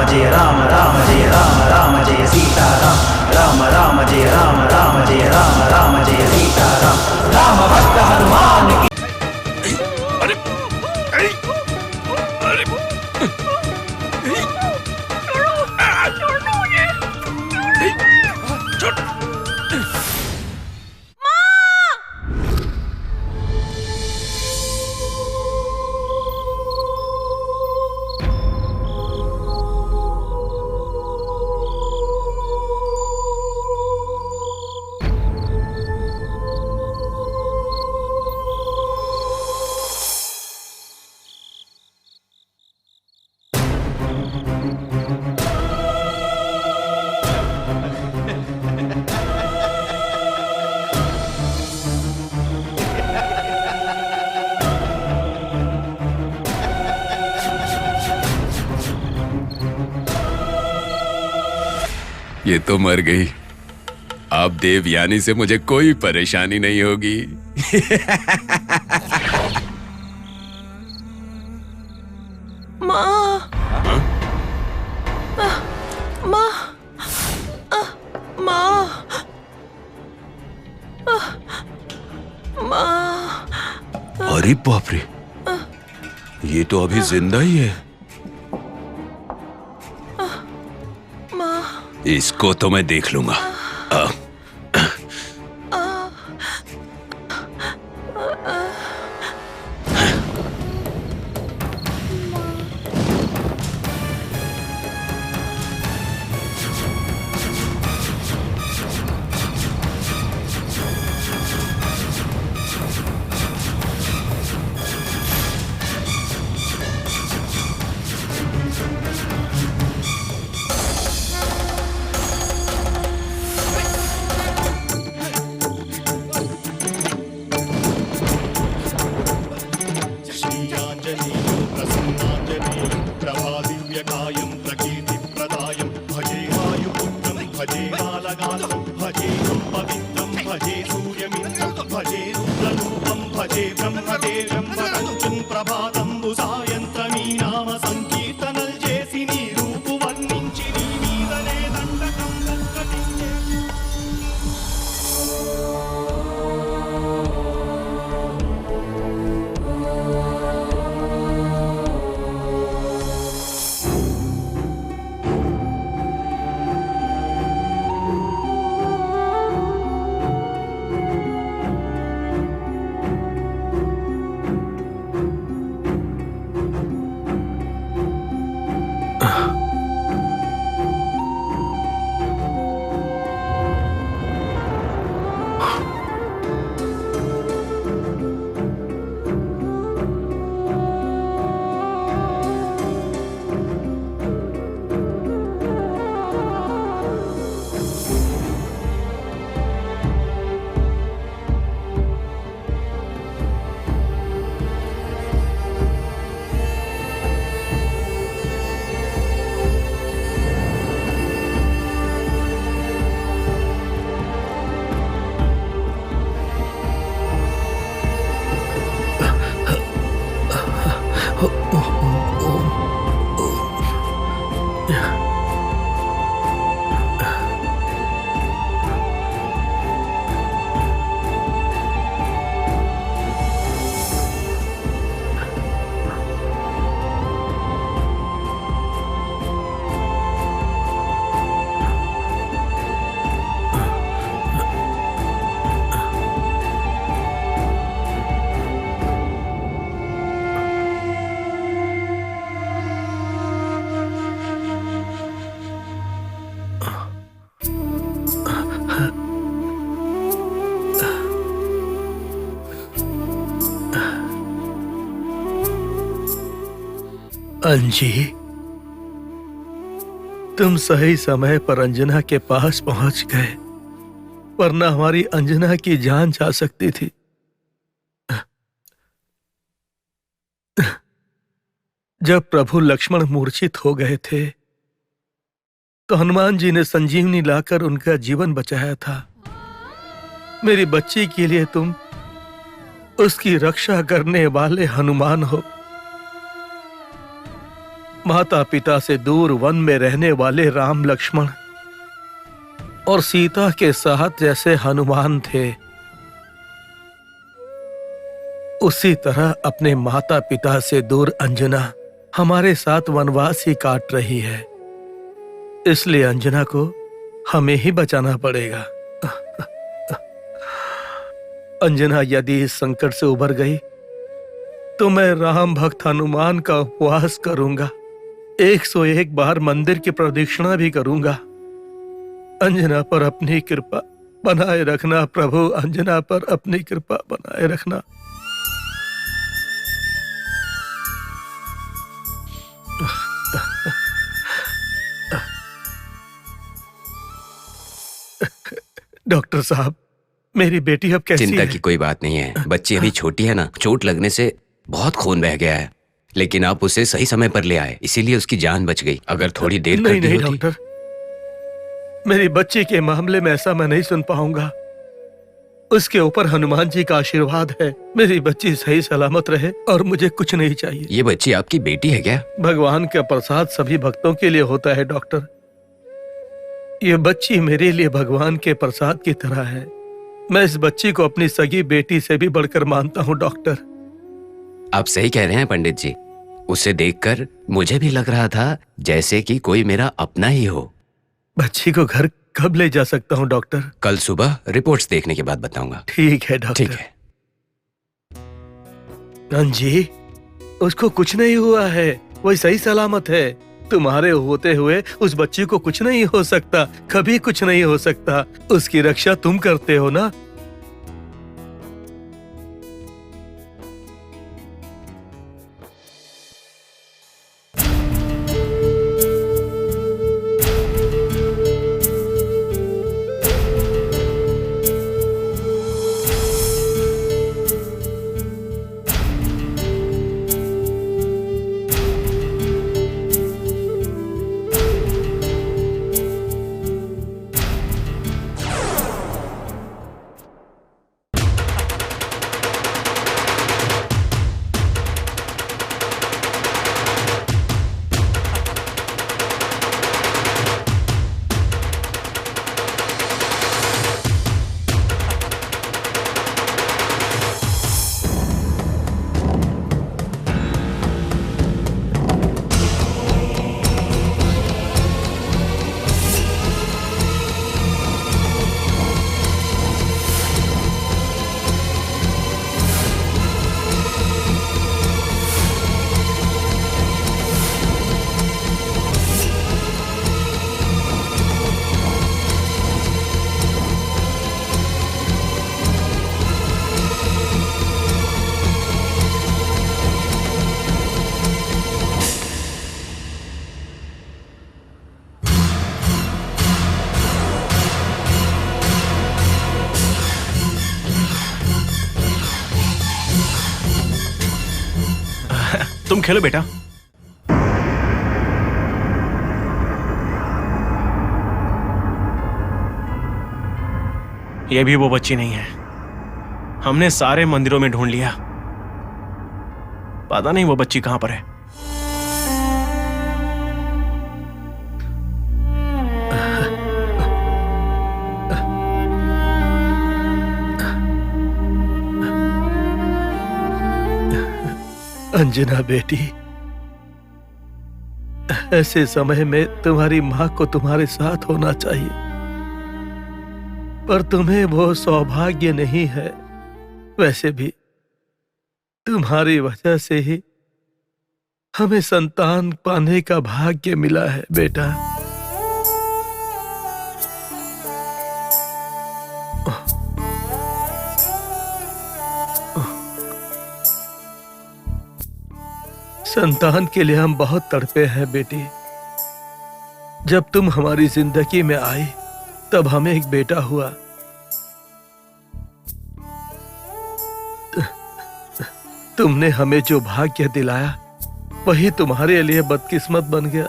जय राम राम जय राम राम जय सीता राम राम राम जय राम राम जय राम राम जय सीता राम राम भक्त हनुमान की। अरे अरे अरे छोड़। ये तो मर गई। अब देवयानी से मुझे कोई परेशानी नहीं होगी। माँ, माँ, माँ, माँ। अरे बाप रे, ये तो अभी जिंदा ही है। इसको तो मैं देख लूंगा। अंजी, तुम सही समय पर अंजना के पास पहुंच गए, वरना हमारी अंजना की जान जा सकती थी। जब प्रभु लक्ष्मण मूर्छित हो गए थे तो हनुमान जी ने संजीवनी लाकर उनका जीवन बचाया था। मेरी बच्ची के लिए तुम उसकी रक्षा करने वाले हनुमान हो। माता पिता से दूर वन में रहने वाले राम लक्ष्मण और सीता के साथ जैसे हनुमान थे, उसी तरह अपने माता पिता से दूर अंजना हमारे साथ वनवास ही काट रही है। इसलिए अंजना को हमें ही बचाना पड़ेगा। अंजना यदि इस संकट से उबर गई तो मैं राम भक्त हनुमान का उपवास करूंगा, 101 बार मंदिर की प्रदक्षिणा भी करूंगा। अंजना पर अपनी कृपा बनाए रखना प्रभु, अंजना पर अपनी कृपा बनाए रखना। डॉक्टर साहब, मेरी बेटी अब कैसी है? चिंता की कोई बात नहीं है, बच्ची अभी छोटी है ना, चोट लगने से बहुत खून बह गया है, लेकिन आप उसे सही समय पर ले आए, इसीलिए उसकी जान बच गई। अगर थोड़ी देर नहीं कर दी नहीं होती... डॉक्टर, मेरी बच्ची के मामले में ऐसा मैं नहीं सुन पाऊंगा। उसके ऊपर हनुमान जी का आशीर्वाद है। मेरी बच्ची सही सलामत रहे और मुझे कुछ नहीं चाहिए। ये बच्ची आपकी बेटी है क्या? भगवान का प्रसाद सभी भक्तों के लिए होता है डॉक्टर। ये बच्ची मेरे लिए भगवान के प्रसाद की तरह है। मैं इस बच्ची को अपनी सगी बेटी से भी बढ़कर मानता हूँ डॉक्टर। आप सही कह रहे हैं पंडित जी, उसे देखकर मुझे भी लग रहा था जैसे कि कोई मेरा अपना ही हो। बच्ची को घर कब ले जा सकता हूँ डॉक्टर? कल सुबह रिपोर्ट्स देखने के बाद बताऊंगा। ठीक है डॉक्टर। ठीक है। जी, उसको कुछ नहीं हुआ है, वो सही सलामत है। तुम्हारे होते हुए उस बच्ची को कुछ नहीं हो सकता, कभी कुछ नहीं हो सकता। उसकी रक्षा तुम करते हो ना। तुम खेलो बेटा। ये भी वो बच्ची नहीं है। हमने सारे मंदिरों में ढूंढ लिया, पता नहीं वो बच्ची कहां पर है। अंजना बेटी, ऐसे समय में तुम्हारी मां को तुम्हारे साथ होना चाहिए, पर तुम्हें वो सौभाग्य नहीं है। वैसे भी तुम्हारी वजह से ही हमें संतान पाने का भाग्य मिला है बेटा। संतान के लिए हम बहुत तड़पे हैं बेटी। जब तुम हमारी जिंदगी में आई तब हमें एक बेटा हुआ। तुमने हमें जो भाग्य दिलाया वही तुम्हारे लिए बदकिस्मत बन गया।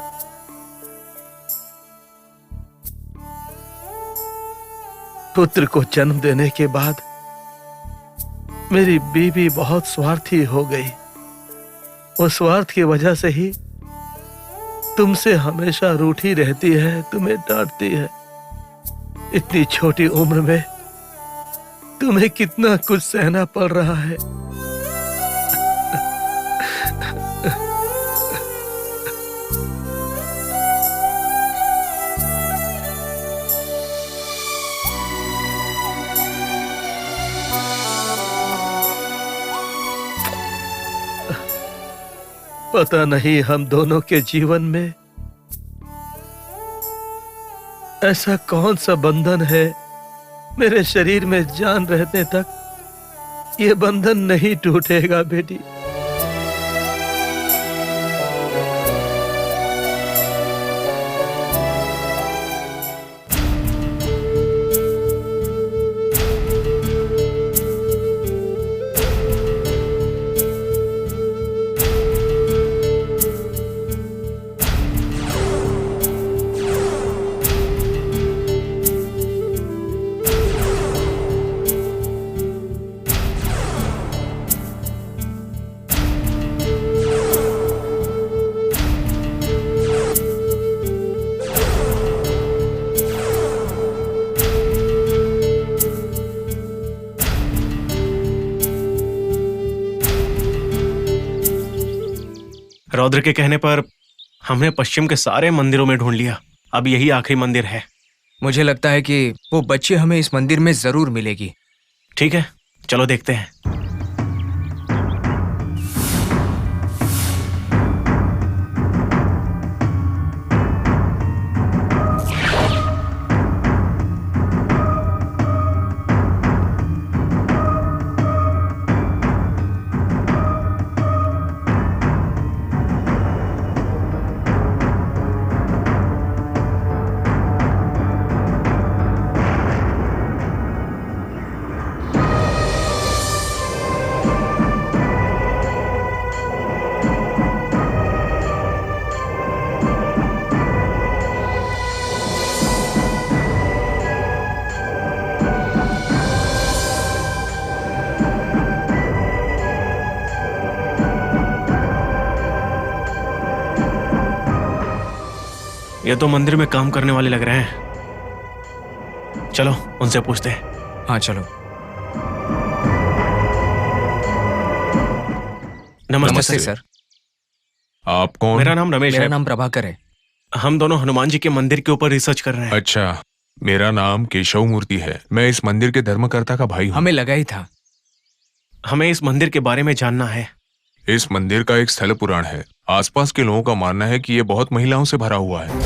पुत्र को जन्म देने के बाद मेरी बीवी बहुत स्वार्थी हो गई। उस स्वार्थ की वजह से ही तुमसे हमेशा रूठी रहती है, तुम्हें डांटती है। इतनी छोटी उम्र में तुम्हें कितना कुछ सहना पड़ रहा है। पता नहीं हम दोनों के जीवन में ऐसा कौन सा बंधन है, मेरे शरीर में जान रहने तक ये बंधन नहीं टूटेगा बेटी। रौद्र के कहने पर हमने पश्चिम के सारे मंदिरों में ढूंढ लिया, अब यही आखिरी मंदिर है। मुझे लगता है कि वो बच्ची हमें इस मंदिर में जरूर मिलेगी। ठीक है, चलो देखते हैं। ये तो मंदिर में काम करने वाले लग रहे हैं। चलो उनसे पूछते हैं। हाँ चलो। नमस्ते सर। आप कौन? मेरा नाम रमेश मेरा है। नाम प्रभाकर है। हम दोनों हनुमान जी के मंदिर के ऊपर रिसर्च कर रहे हैं। अच्छा, मेरा नाम केशव मूर्ति है। मैं इस मंदिर के धर्मकर्ता का भाई हूँ। हमें लगा ही था। हमें इस मंदिर के बारे में जानना है। इस मंदिर का एक स्थल पुराण है। आसपास के लोगों का मानना है कि ये बहुत महिलाओं से भरा हुआ है।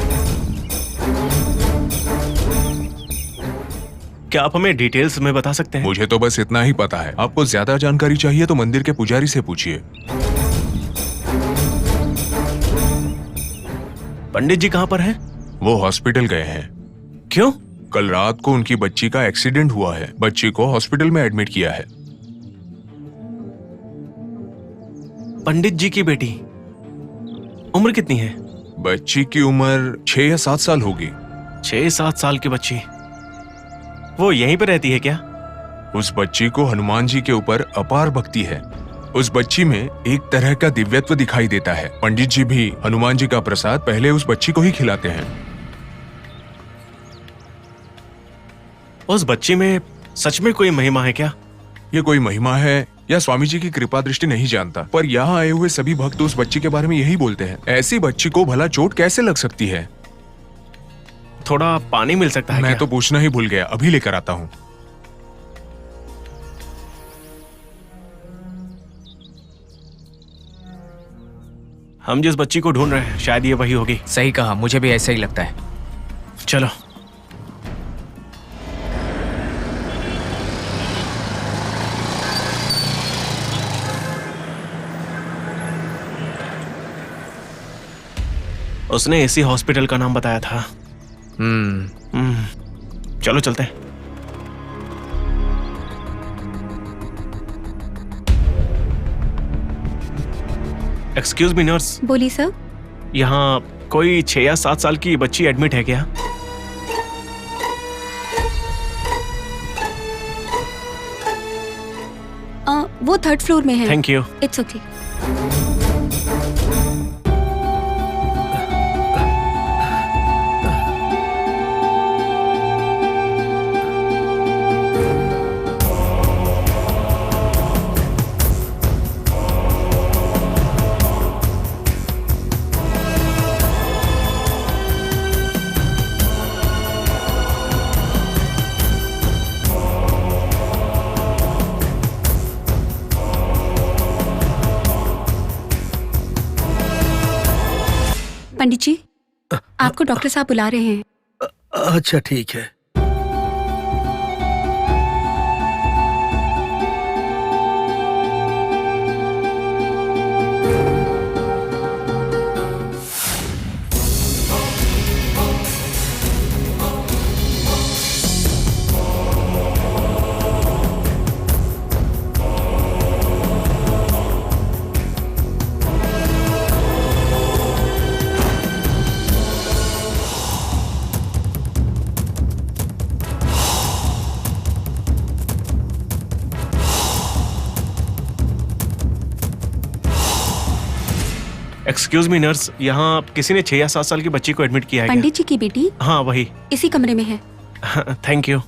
क्या आप हमें डिटेल्स में बता सकते हैं? मुझे तो बस इतना ही पता है। आपको ज्यादा जानकारी चाहिए तो मंदिर के पुजारी से पूछिए। पंडित जी कहाँ पर हैं? वो हॉस्पिटल गए हैं। क्यों? कल रात को उनकी बच्ची का एक्सीडेंट हुआ है। बच्ची को हॉस्पिटल में एडमिट किया है। पंडित जी की बेटी, उम्र कितनी है? बच्ची की उम्र 6 या 7 साल होगी। 6-7 साल की बच्ची। वो यहीं पर रहती है क्या? उस बच्ची को हनुमान जी के ऊपर अपार भक्ति है। उस बच्ची में एक तरह का दिव्यत्व दिखाई देता है। पंडित जी भी हनुमान जी का प्रसाद पहले उस बच्ची को ही खिलाते हैं। उस बच्ची में सच में कोई महिमा है क्या? ये कोई महिमा है या स्वामी जी की कृपा दृष्टि नहीं जानता, पर यहाँ आए हुए सभी भक्त उस बच्ची के बारे में यही बोलते हैं। ऐसी बच्ची को भला चोट कैसे लग सकती है? थोड़ा पानी मिल सकता है मैं क्या? तो पूछना ही भूल गया, अभी लेकर आता हूँ। हम जिस बच्ची को ढूंढ रहे हैं शायद ये वही होगी। सही कहा, मुझे भी ऐसा ही लगता है। चलो। उसने इसी हॉस्पिटल का नाम बताया था। चलो चलते हैं। Excuse me nurse. बोलिए सर। यहाँ कोई 6 या 7 साल की बच्ची एडमिट है क्या? वो 3rd फ्लोर में है। Thank you. It's okay. Pandit ji, आपको डॉक्टर साहब बुला रहे हैं। अच्छा ठीक है। एक्सक्यूज मी नर्स, यहाँ किसी ने 6 या 7 साल की बच्ची को एडमिट किया है क्या? पंडित जी की बेटी हाँ वही। इसी कमरे में है। Thank you.